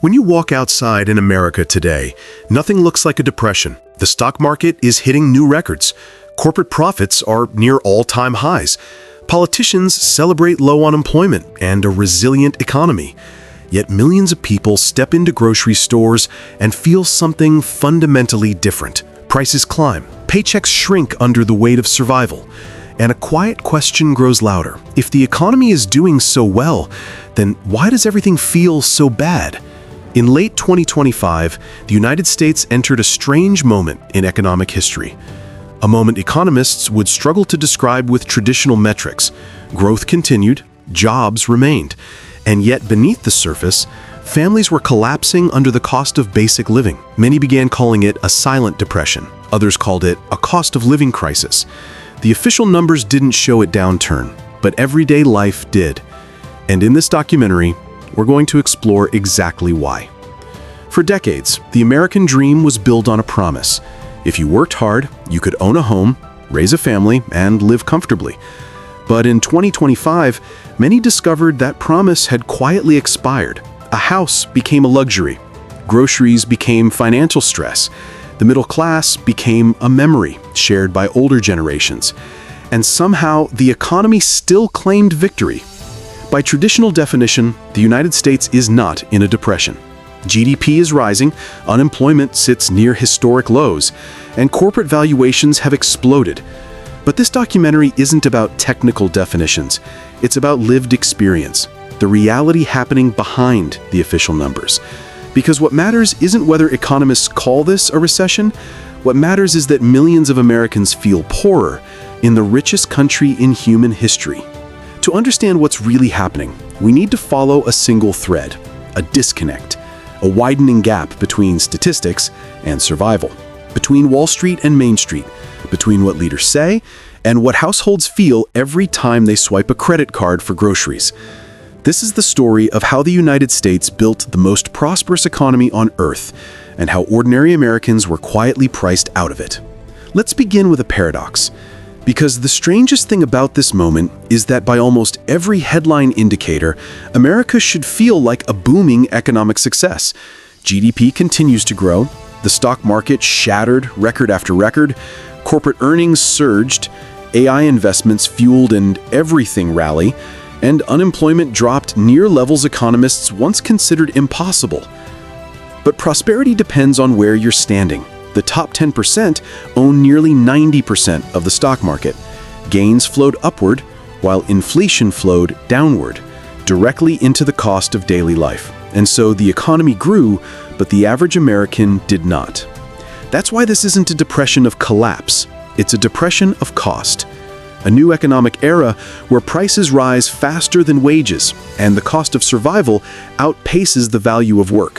When you walk outside in America today, nothing looks like a depression. The stock market is hitting new records. Corporate profits are near all-time highs. Politicians celebrate low unemployment and a resilient economy. Yet millions of people step into grocery stores and feel something fundamentally different. Prices climb, paychecks shrink under the weight of survival, and a quiet question grows louder. If the economy is doing so well, then why does everything feel so bad? In late 2025, the United States entered a strange moment in economic history. A moment economists would struggle to describe with traditional metrics. Growth continued, jobs remained, and yet beneath the surface, families were collapsing under the cost of basic living. Many began calling it a silent depression. Others called it a cost of living crisis. The official numbers didn't show a downturn, but everyday life did. And in this documentary, we're going to explore exactly why. For decades, the American dream was built on a promise. If you worked hard, you could own a home, raise a family, and live comfortably. But in 2025, many discovered that promise had quietly expired. A house became a luxury. Groceries became financial stress. The middle class became a memory shared by older generations. And somehow, the economy still claimed victory. By traditional definition, the United States is not in a depression. GDP is rising, unemployment sits near historic lows, and corporate valuations have exploded. But this documentary isn't about technical definitions. It's about lived experience, the reality happening behind the official numbers. Because what matters isn't whether economists call this a recession. What matters is that millions of Americans feel poorer in the richest country in human history. To understand what's really happening, we need to follow a single thread, a disconnect, a widening gap between statistics and survival, between Wall Street and Main Street, between what leaders say and what households feel every time they swipe a credit card for groceries. This is the story of how the United States built the most prosperous economy on Earth and how ordinary Americans were quietly priced out of it. Let's begin with a paradox. Because the strangest thing about this moment is that by almost every headline indicator, America should feel like a booming economic success. GDP continues to grow, the stock market shattered record after record, corporate earnings surged, AI investments fueled and everything rally, and unemployment dropped near levels economists once considered impossible. But prosperity depends on where you're standing. The top 10% own nearly 90% of the stock market. Gains flowed upward, while inflation flowed downward, directly into the cost of daily life. And so the economy grew, but the average American did not. That's why this isn't a depression of collapse. It's a depression of cost. A new economic era where prices rise faster than wages, and the cost of survival outpaces the value of work.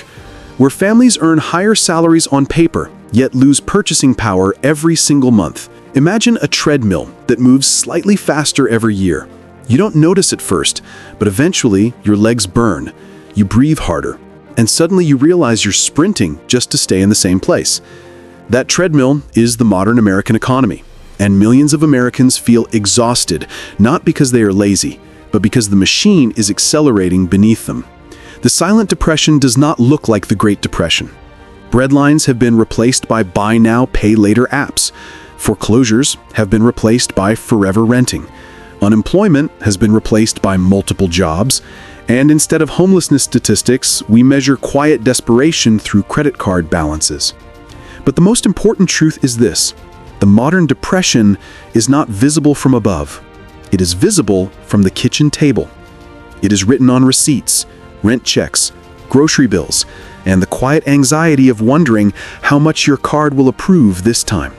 Where families earn higher salaries on paper, yet lose purchasing power every single month. Imagine a treadmill that moves slightly faster every year. You don't notice at first, but eventually your legs burn, you breathe harder, and suddenly you realize you're sprinting just to stay in the same place. That treadmill is the modern American economy, and millions of Americans feel exhausted, not because they are lazy, but because the machine is accelerating beneath them. The silent depression does not look like the Great Depression. Breadlines have been replaced by buy now, pay later apps. Foreclosures have been replaced by forever renting. Unemployment has been replaced by multiple jobs. And instead of homelessness statistics, we measure quiet desperation through credit card balances. But the most important truth is this: the modern depression is not visible from above. It is visible from the kitchen table. It is written on receipts, rent checks, grocery bills, and the quiet anxiety of wondering how much your card will approve this time.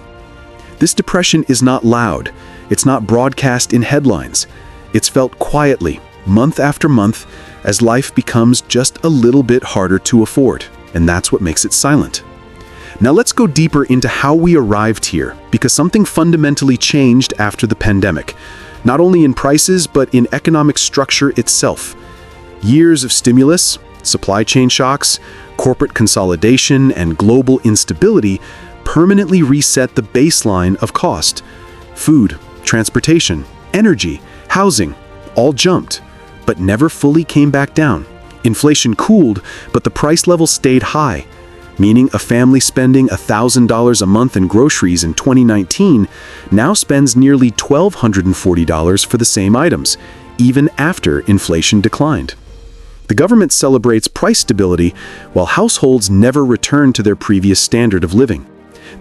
This depression is not loud. It's not broadcast in headlines. It's felt quietly, month after month, as life becomes just a little bit harder to afford. And that's what makes it silent. Now let's go deeper into how we arrived here, because something fundamentally changed after the pandemic, not only in prices, but in economic structure itself. Years of stimulus, supply chain shocks, corporate consolidation, and global instability permanently reset the baseline of cost. Food, transportation, energy, housing, all jumped, but never fully came back down. Inflation cooled, but the price level stayed high, meaning a family spending $1,000 a month in groceries in 2019 now spends nearly $1,240 for the same items, even after inflation declined. The government celebrates price stability, while households never return to their previous standard of living.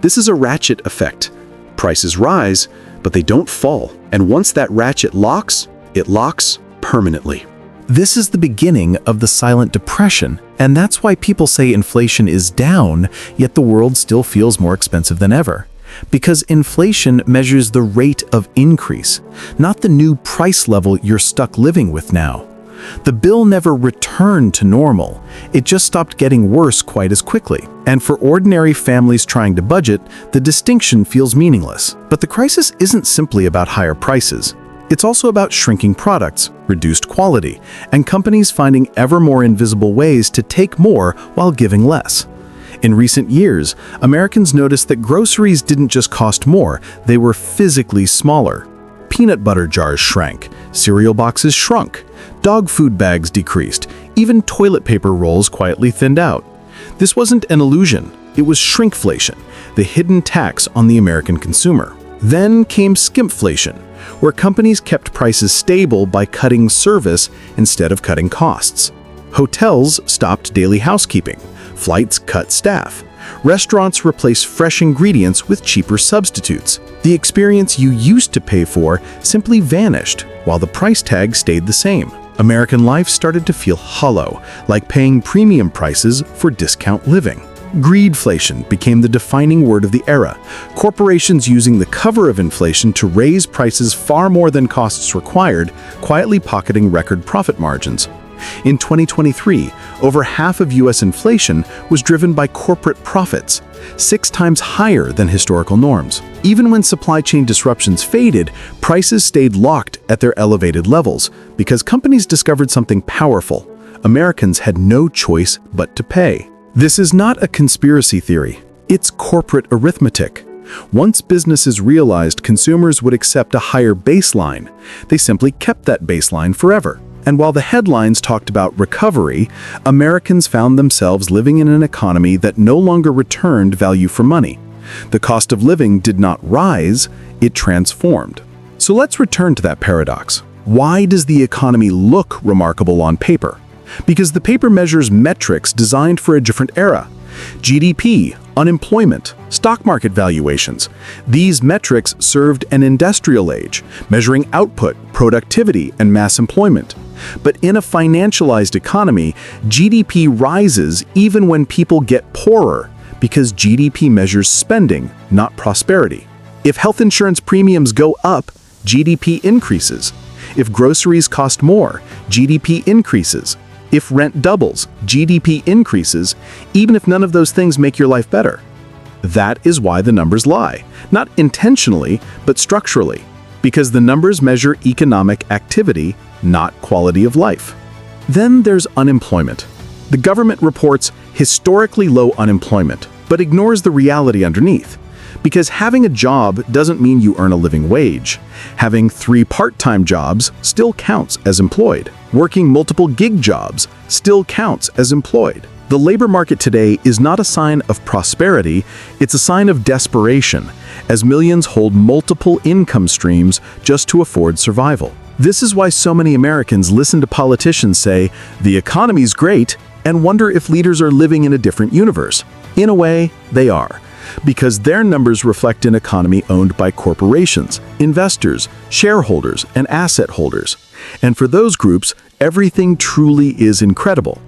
This is a ratchet effect. Prices rise, but they don't fall. And once that ratchet locks, it locks permanently. This is the beginning of the silent depression, and that's why people say inflation is down, yet the world still feels more expensive than ever. Because inflation measures the rate of increase, not the new price level you're stuck living with now. The bill never returned to normal. It just stopped getting worse quite as quickly. And for ordinary families trying to budget, the distinction feels meaningless. But the crisis isn't simply about higher prices. It's also about shrinking products, reduced quality, and companies finding ever more invisible ways to take more while giving less. In recent years, Americans noticed that groceries didn't just cost more, they were physically smaller. Peanut butter jars shrank, cereal boxes shrunk, dog food bags decreased, even toilet paper rolls quietly thinned out. This wasn't an illusion, it was shrinkflation, the hidden tax on the American consumer. Then came skimpflation, where companies kept prices stable by cutting service instead of cutting costs. Hotels stopped daily housekeeping, flights cut staff, restaurants replaced fresh ingredients with cheaper substitutes. The experience you used to pay for simply vanished, while the price tag stayed the same. American life started to feel hollow, like paying premium prices for discount living. Greedflation became the defining word of the era, corporations using the cover of inflation to raise prices far more than costs required, quietly pocketing record profit margins. In 2023, over half of U.S. inflation was driven by corporate profits, 6 times higher than historical norms. Even when supply chain disruptions faded, prices stayed locked at their elevated levels because companies discovered something powerful. Americans had no choice but to pay. This is not a conspiracy theory. It's corporate arithmetic. Once businesses realized consumers would accept a higher baseline, they simply kept that baseline forever. And while the headlines talked about recovery, Americans found themselves living in an economy that no longer returned value for money. The cost of living did not rise, it transformed. So let's return to that paradox. Why does the economy look remarkable on paper? Because the paper measures metrics designed for a different era. GDP, unemployment, stock market valuations. These metrics served an industrial age, measuring output, productivity, and mass employment. But in a financialized economy, GDP rises even when people get poorer, because GDP measures spending, not prosperity. If health insurance premiums go up, GDP increases. If groceries cost more, GDP increases. If rent doubles, GDP increases, even if none of those things make your life better. That is why the numbers lie, not intentionally, but structurally, because the numbers measure economic activity, not quality of life. Then there's unemployment. The government reports historically low unemployment, but ignores the reality underneath. Because having a job doesn't mean you earn a living wage. Having 3 part-time jobs still counts as employed. Working multiple gig jobs still counts as employed. The labor market today is not a sign of prosperity, it's a sign of desperation, as millions hold multiple income streams just to afford survival. This is why so many Americans listen to politicians say, "The economy's great," and wonder if leaders are living in a different universe. In a way, they are. Because their numbers reflect an economy owned by corporations, investors, shareholders, and asset holders. And for those groups, everything truly is incredible.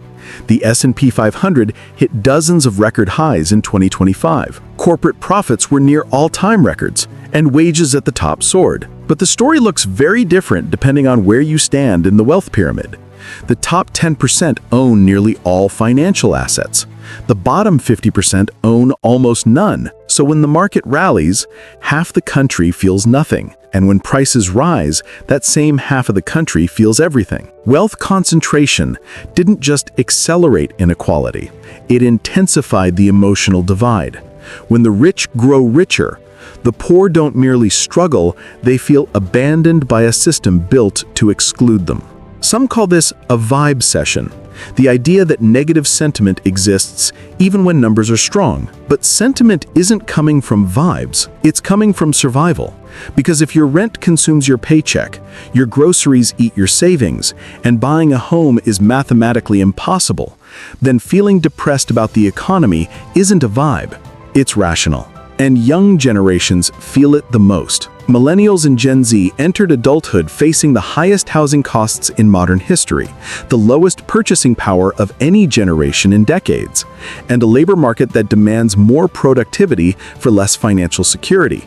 The S&P 500 hit dozens of record highs in 2025. Corporate profits were near all-time records, and wages at the top soared. But the story looks very different depending on where you stand in the wealth pyramid. The top 10% own nearly all financial assets. The bottom 50% own almost none. So when the market rallies, half the country feels nothing. And when prices rise, that same half of the country feels everything. Wealth concentration didn't just accelerate inequality, it intensified the emotional divide. When the rich grow richer, the poor don't merely struggle, they feel abandoned by a system built to exclude them. Some call this a vibe session. The idea that negative sentiment exists even when numbers are strong. But sentiment isn't coming from vibes, it's coming from survival. Because if your rent consumes your paycheck, your groceries eat your savings, and buying a home is mathematically impossible, then feeling depressed about the economy isn't a vibe, it's rational. And young generations feel it the most. Millennials and Gen Z entered adulthood facing the highest housing costs in modern history, the lowest purchasing power of any generation in decades, and a labor market that demands more productivity for less financial security.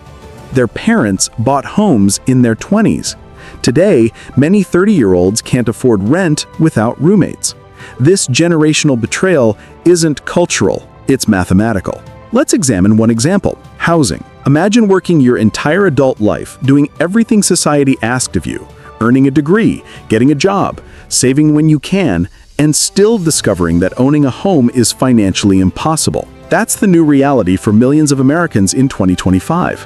Their parents bought homes in their 20s. Today, many 30-year-olds can't afford rent without roommates. This generational betrayal isn't cultural, it's mathematical. Let's examine one example: housing. Imagine working your entire adult life, doing everything society asked of you, earning a degree, getting a job, saving when you can, and still discovering that owning a home is financially impossible. That's the new reality for millions of Americans in 2025.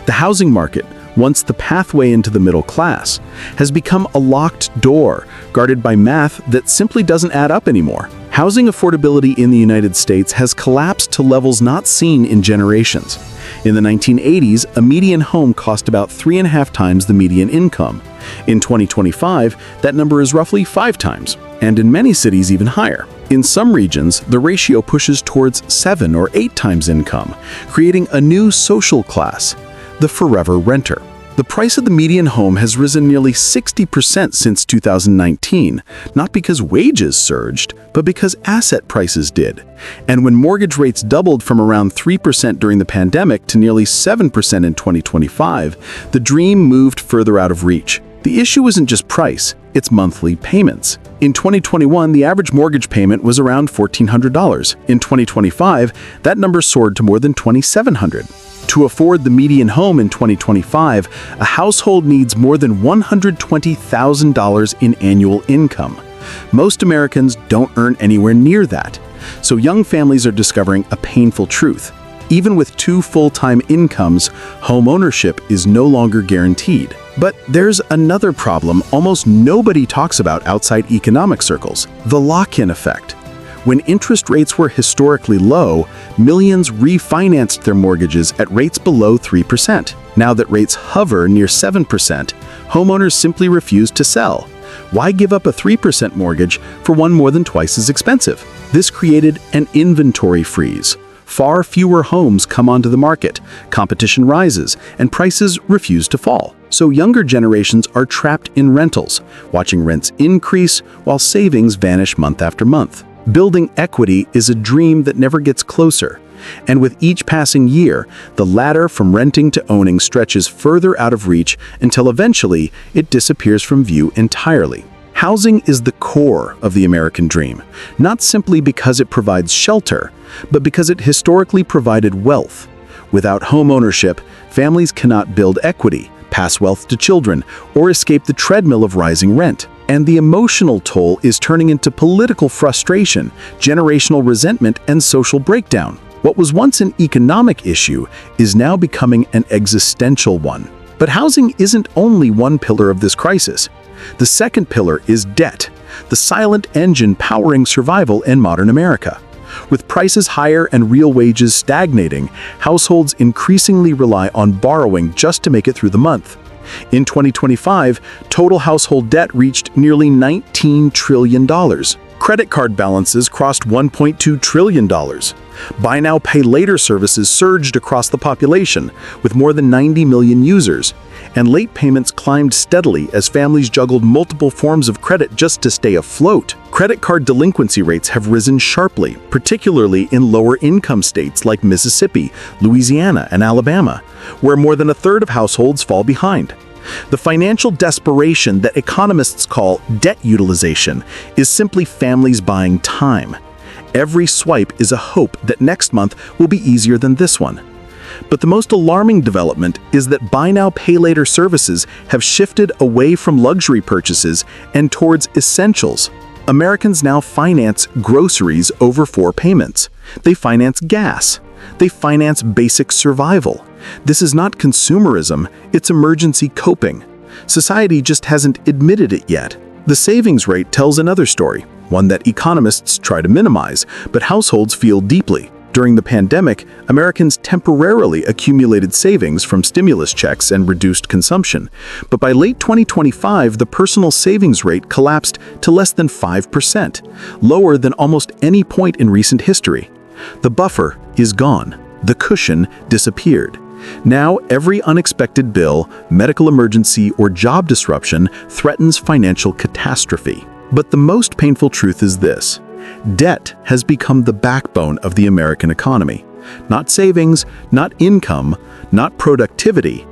The housing market, once the pathway into the middle class, has become a locked door, guarded by math that simply doesn't add up anymore. Housing affordability in the United States has collapsed to levels not seen in generations. In the 1980s, a median home cost about 3.5 times the median income. In 2025, that number is roughly 5 times, and in many cities even higher. In some regions, the ratio pushes towards 7 or 8 times income, creating a new social class: the forever renter. The price of the median home has risen nearly 60% since 2019, not because wages surged, but because asset prices did. And when mortgage rates doubled from around 3% during the pandemic to nearly 7% in 2025, the dream moved further out of reach. The issue isn't just price, it's monthly payments. In 2021, the average mortgage payment was around $1,400. In 2025, that number soared to more than $2,700. To afford the median home in 2025, a household needs more than $120,000 in annual income. Most Americans don't earn anywhere near that, so young families are discovering a painful truth. Even with 2 full-time incomes, home ownership is no longer guaranteed. But there's another problem almost nobody talks about outside economic circles: the lock-in effect. When interest rates were historically low, millions refinanced their mortgages at rates below 3%. Now that rates hover near 7%, homeowners simply refuse to sell. Why give up a 3% mortgage for one more than twice as expensive? This created an inventory freeze. Far fewer homes come onto the market, competition rises, and prices refuse to fall. So younger generations are trapped in rentals, watching rents increase while savings vanish month after month. Building equity is a dream that never gets closer, and with each passing year, the ladder from renting to owning stretches further out of reach until eventually it disappears from view entirely. Housing is the core of the American dream, not simply because it provides shelter, but because it historically provided wealth. Without home ownership, families cannot build equity, pass wealth to children, or escape the treadmill of rising rent. And the emotional toll is turning into political frustration, generational resentment, and social breakdown. What was once an economic issue is now becoming an existential one. But housing isn't only one pillar of this crisis. The second pillar is debt, the silent engine powering survival in modern America. With prices higher and real wages stagnating, households increasingly rely on borrowing just to make it through the month. In 2025, total household debt reached nearly $19 trillion. Credit card balances crossed $1.2 trillion. Buy now, pay later services surged across the population, with more than 90 million users. And late payments climbed steadily as families juggled multiple forms of credit just to stay afloat. Credit card delinquency rates have risen sharply, particularly in lower-income states like Mississippi, Louisiana, and Alabama, where more than a third of households fall behind. The financial desperation that economists call debt utilization is simply families buying time. Every swipe is a hope that next month will be easier than this one. But the most alarming development is that buy now, pay later services have shifted away from luxury purchases and towards essentials. Americans now finance groceries over 4 payments. They finance gas. They finance basic survival. This is not consumerism, it's emergency coping. Society just hasn't admitted it yet. The savings rate tells another story. one that economists try to minimize, but households feel deeply. During the pandemic, Americans temporarily accumulated savings from stimulus checks and reduced consumption. But by late 2025, the personal savings rate collapsed to less than 5%, lower than almost any point in recent history. The buffer is gone. The cushion disappeared. Now, every unexpected bill, medical emergency, or job disruption threatens financial catastrophe. But the most painful truth is this: debt has become the backbone of the American economy. Not savings, not income, not productivity.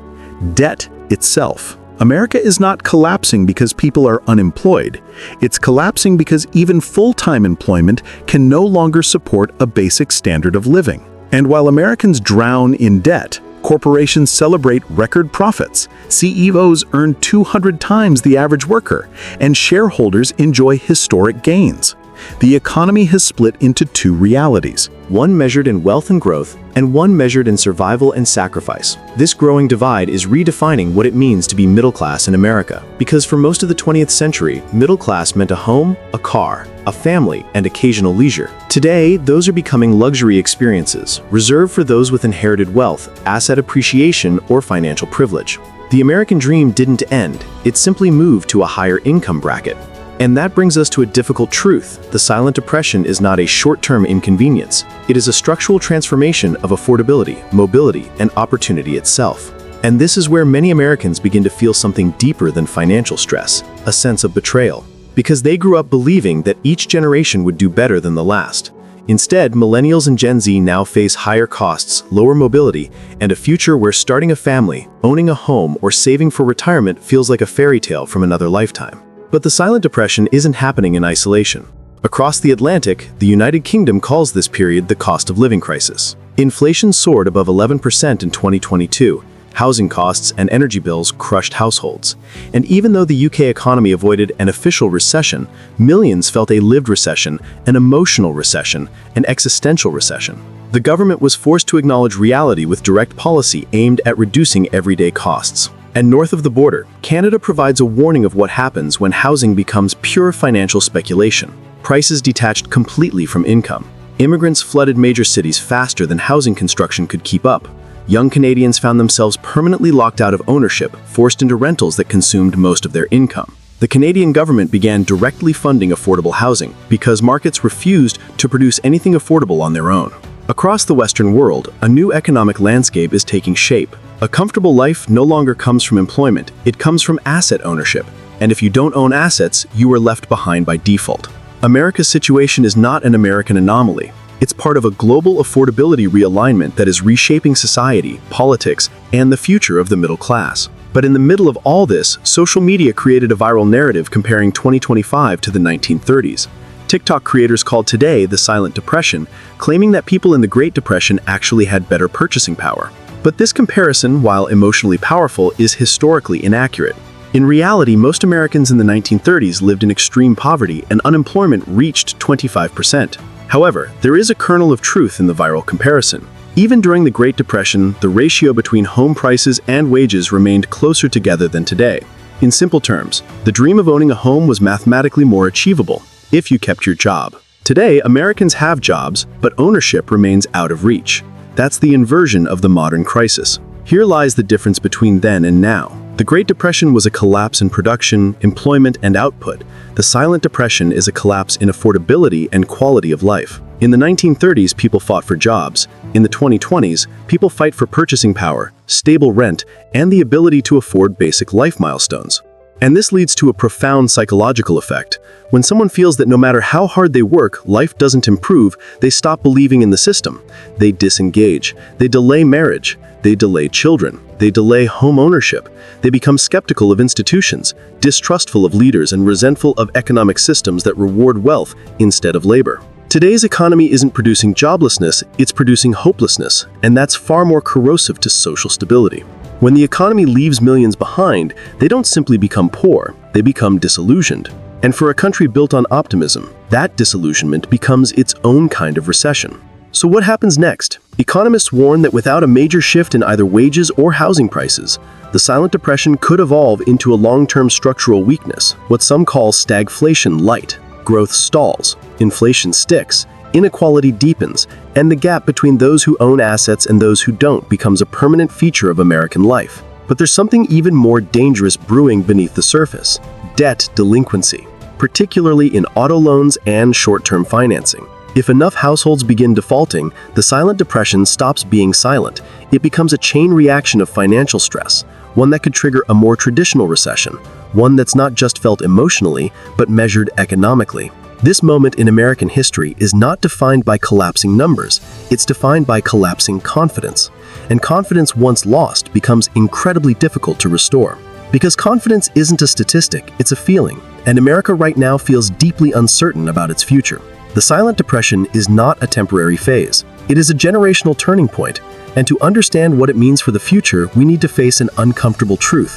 Debt itself. America is not collapsing because people are unemployed. It's collapsing because even full-time employment can no longer support a basic standard of living. And while Americans drown in debt, corporations celebrate record profits, CEOs earn 200 times the average worker, and shareholders enjoy historic gains. The economy has split into two realities, one measured in wealth and growth, and one measured in survival and sacrifice. This growing divide is redefining what it means to be middle class in America, because for most of the 20th century, middle class meant a home, a car, a family, and occasional leisure. Today, those are becoming luxury experiences, reserved for those with inherited wealth, asset appreciation, or financial privilege. The American dream didn't end, it simply moved to a higher income bracket. And that brings us to a difficult truth. The silent depression is not a short-term inconvenience. It is a structural transformation of affordability, mobility, and opportunity itself. And this is where many Americans begin to feel something deeper than financial stress, a sense of betrayal. Because they grew up believing that each generation would do better than the last. Instead, millennials and Gen Z now face higher costs, lower mobility, and a future where starting a family, owning a home, or saving for retirement feels like a fairy tale from another lifetime. But the silent depression isn't happening in isolation. Across the Atlantic, the United Kingdom calls this period the cost of living crisis. Inflation soared above 11% in 2022. Housing costs and energy bills crushed households. And even though the UK economy avoided an official recession, millions felt a lived recession, an emotional recession, an existential recession. The government was forced to acknowledge reality with direct policy aimed at reducing everyday costs. And north of the border, Canada provides a warning of what happens when housing becomes pure financial speculation. Prices detached completely from income. Immigrants flooded major cities faster than housing construction could keep up. Young Canadians found themselves permanently locked out of ownership, forced into rentals that consumed most of their income. The Canadian government began directly funding affordable housing because markets refused to produce anything affordable on their own. Across the Western world, a new economic landscape is taking shape. A comfortable life no longer comes from employment, it comes from asset ownership. And if you don't own assets, you are left behind by default. America's situation is not an American anomaly. It's part of a global affordability realignment that is reshaping society, politics, and the future of the middle class. But in the middle of all this, social media created a viral narrative comparing 2025 to the 1930s. TikTok creators called today the silent depression, claiming that people in the Great Depression actually had better purchasing power. But this comparison, while emotionally powerful, is historically inaccurate. In reality, most Americans in the 1930s lived in extreme poverty and unemployment reached 25%. However, there is a kernel of truth in the viral comparison. Even during the Great Depression, the ratio between home prices and wages remained closer together than today. In simple terms, the dream of owning a home was mathematically more achievable if you kept your job. Today, Americans have jobs, but ownership remains out of reach. That's the inversion of the modern crisis. Here lies the difference between then and now. The Great Depression was a collapse in production, employment, and output. The Silent Depression is a collapse in affordability and quality of life. In the 1930s, people fought for jobs. In the 2020s, people fight for purchasing power, stable rent, and the ability to afford basic life milestones. And this leads to a profound psychological effect. When someone feels that no matter how hard they work, life doesn't improve, they stop believing in the system. They disengage. They delay marriage. They delay children. They delay home ownership. They become skeptical of institutions, distrustful of leaders, and resentful of economic systems that reward wealth instead of labor. Today's economy isn't producing joblessness, it's producing hopelessness, and that's far more corrosive to social stability. When the economy leaves millions behind, they don't simply become poor, they become disillusioned. And for a country built on optimism, that disillusionment becomes its own kind of recession. So what happens next? Economists warn that without a major shift in either wages or housing prices, the silent depression could evolve into a long-term structural weakness, what some call stagflation light. growth stalls, inflation sticks, inequality deepens, and the gap between those who own assets and those who don't becomes a permanent feature of American life. But there's something even more dangerous brewing beneath the surface: debt delinquency, particularly in auto loans and short-term financing. If enough households begin defaulting, the silent depression stops being silent. It becomes a chain reaction of financial stress, one that could trigger a more traditional recession, one that's not just felt emotionally, but measured economically. This moment in American history is not defined by collapsing numbers, it's defined by collapsing confidence. And confidence once lost becomes incredibly difficult to restore. Because confidence isn't a statistic, it's a feeling, and America right now feels deeply uncertain about its future. The silent depression is not a temporary phase. It is a generational turning point, and to understand what it means for the future, we need to face an uncomfortable truth.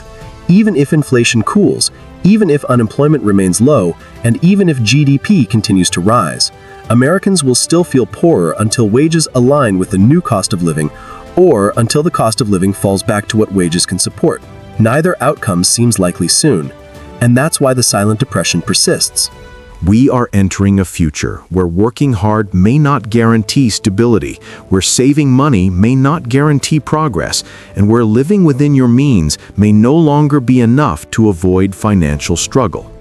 Even if inflation cools, even if unemployment remains low, and even if GDP continues to rise, Americans will still feel poorer until wages align with the new cost of living, or until the cost of living falls back to what wages can support. Neither outcome seems likely soon, and that's why the silent depression persists. We are entering a future where working hard may not guarantee stability, where saving money may not guarantee progress, and where living within your means may no longer be enough to avoid financial struggle.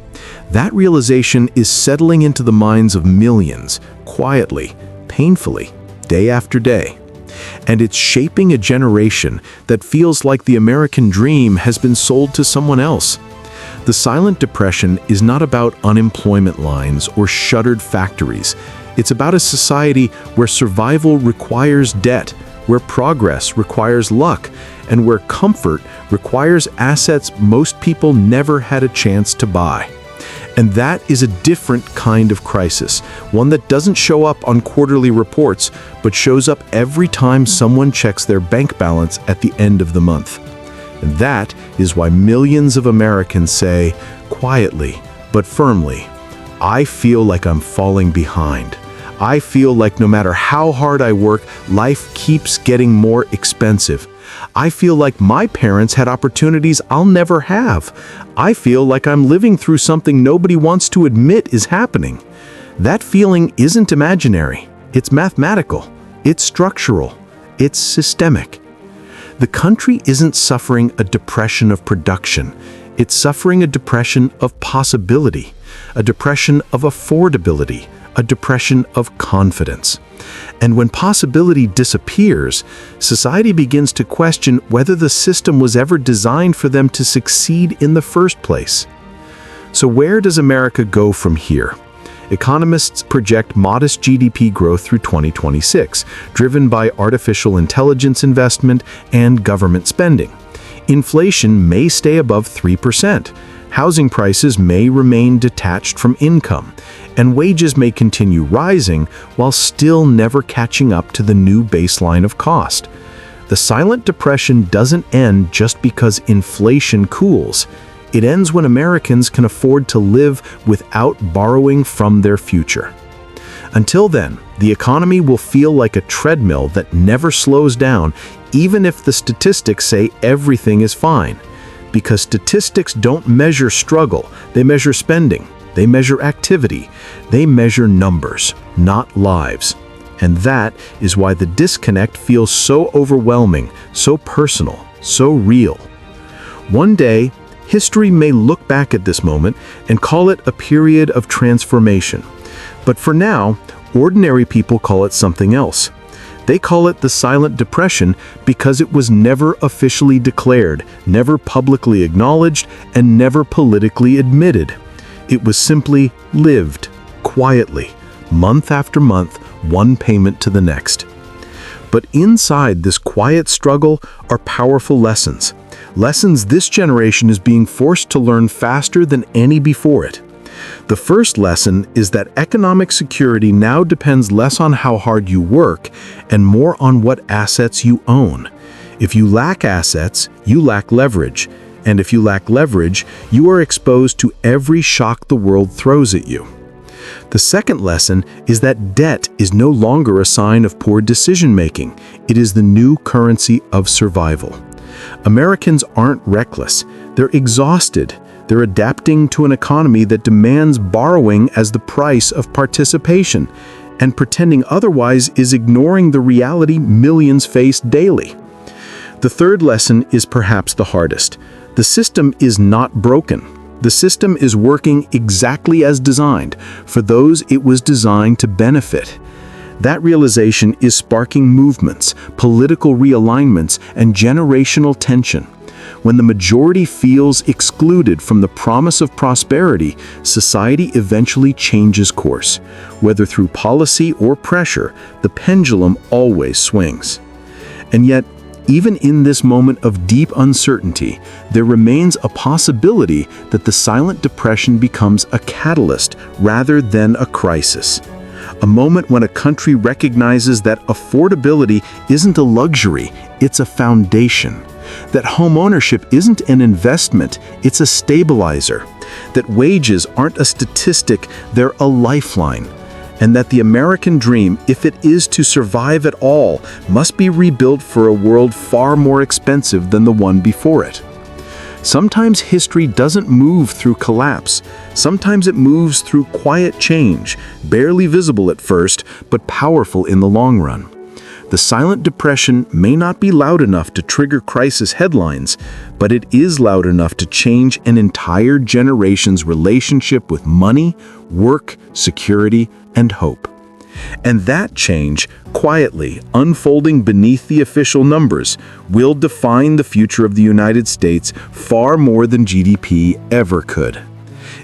That realization is settling into the minds of millions, quietly, painfully, day after day. And it's shaping a generation that feels like the American dream has been sold to someone else. The silent depression is not about unemployment lines or shuttered factories. It's about a society where survival requires debt, where progress requires luck, and where comfort requires assets most people never had a chance to buy. And that is a different kind of crisis, one that doesn't show up on quarterly reports, but shows up every time someone checks their bank balance at the end of the month. And that is why millions of Americans say, quietly but firmly, I feel like I'm falling behind. I feel like no matter how hard I work, life keeps getting more expensive. I feel like my parents had opportunities I'll never have. I feel like I'm living through something nobody wants to admit is happening. That feeling isn't imaginary. It's mathematical. It's structural. It's systemic. The country isn't suffering a depression of production. It's suffering a depression of possibility, a depression of affordability, a depression of confidence. And when possibility disappears, society begins to question whether the system was ever designed for them to succeed in the first place. So where does America go from here? Economists project modest GDP growth through 2026, driven by artificial intelligence investment and government spending. Inflation may stay above 3%. Housing prices may remain detached from income, and wages may continue rising while still never catching up to the new baseline of cost. The silent depression doesn't end just because inflation cools. It ends when Americans can afford to live without borrowing from their future. Until then, the economy will feel like a treadmill that never slows down, even if the statistics say everything is fine. Because statistics don't measure struggle, they measure spending, they measure activity, they measure numbers, not lives. And that is why the disconnect feels so overwhelming, so personal, so real. One day, history may look back at this moment and call it a period of transformation. But for now, ordinary people call it something else. They call it the silent depression because it was never officially declared, never publicly acknowledged, and never politically admitted. It was simply lived, quietly, month after month, one payment to the next. But inside this quiet struggle are powerful lessons. Lessons this generation is being forced to learn faster than any before it. The first lesson is that economic security now depends less on how hard you work and more on what assets you own. If you lack assets, you lack leverage. And if you lack leverage, you are exposed to every shock the world throws at you. The second lesson is that debt is no longer a sign of poor decision-making. It is the new currency of survival. Americans aren't reckless. They're exhausted. They're adapting to an economy that demands borrowing as the price of participation, and pretending otherwise is ignoring the reality millions face daily. The third lesson is perhaps the hardest. The system is not broken. The system is working exactly as designed for those it was designed to benefit. That realization is sparking movements, political realignments, and generational tension. When the majority feels excluded from the promise of prosperity, society eventually changes course. Whether through policy or pressure, the pendulum always swings. And yet, even in this moment of deep uncertainty, there remains a possibility that the silent depression becomes a catalyst rather than a crisis. A moment when a country recognizes that affordability isn't a luxury, it's a foundation. That homeownership isn't an investment, it's a stabilizer. That wages aren't a statistic, they're a lifeline. And that the American dream, if it is to survive at all, must be rebuilt for a world far more expensive than the one before it. Sometimes history doesn't move through collapse. Sometimes it moves through quiet change, barely visible at first, but powerful in the long run. The silent depression may not be loud enough to trigger crisis headlines, but it is loud enough to change an entire generation's relationship with money, work, security, and hope. And that change, quietly unfolding beneath the official numbers, will define the future of the United States far more than GDP ever could.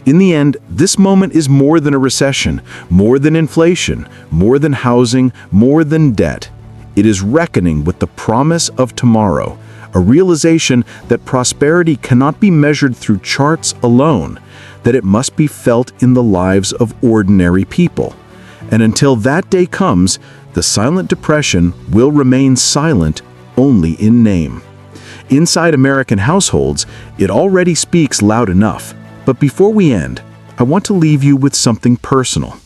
In the end, this moment is more than a recession, more than inflation, more than housing, more than debt. It is reckoning with the promise of tomorrow, a realization that prosperity cannot be measured through charts alone, that it must be felt in the lives of ordinary people. And until that day comes, the silent depression will remain silent only in name. Inside American households, it already speaks loud enough. But before we end, I want to leave you with something personal.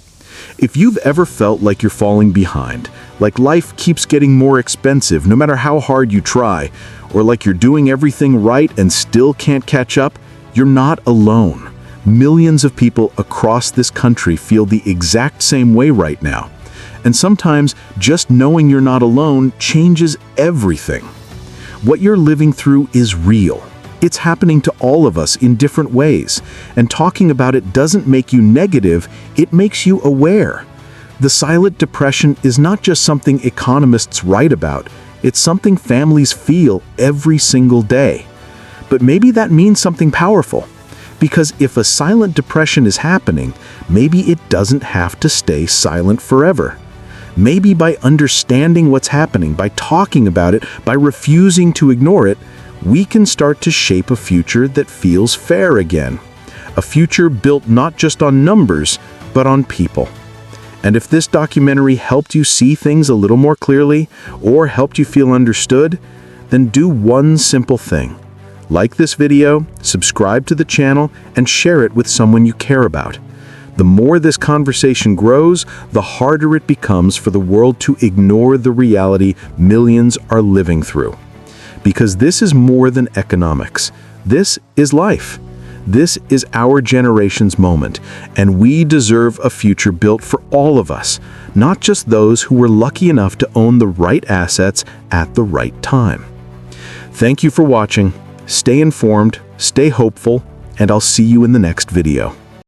If you've ever felt like you're falling behind, like life keeps getting more expensive no matter how hard you try, or like you're doing everything right and still can't catch up, you're not alone. Millions of people across this country feel the exact same way right now. And sometimes just knowing you're not alone changes everything. What you're living through is real. It's happening to all of us in different ways, and talking about it doesn't make you negative, it makes you aware. The silent depression is not just something economists write about, it's something families feel every single day. But maybe that means something powerful, because if a silent depression is happening, maybe it doesn't have to stay silent forever. Maybe by understanding what's happening, by talking about it, by refusing to ignore it, we can start to shape a future that feels fair again. A future built not just on numbers, but on people. And if this documentary helped you see things a little more clearly, or helped you feel understood, then do one simple thing. Like this video, subscribe to the channel, and share it with someone you care about. The more this conversation grows, the harder it becomes for the world to ignore the reality millions are living through. Because this is more than economics. This is life. This is our generation's moment, and we deserve a future built for all of us, not just those who were lucky enough to own the right assets at the right time. Thank you for watching. Stay informed, stay hopeful, and I'll see you in the next video.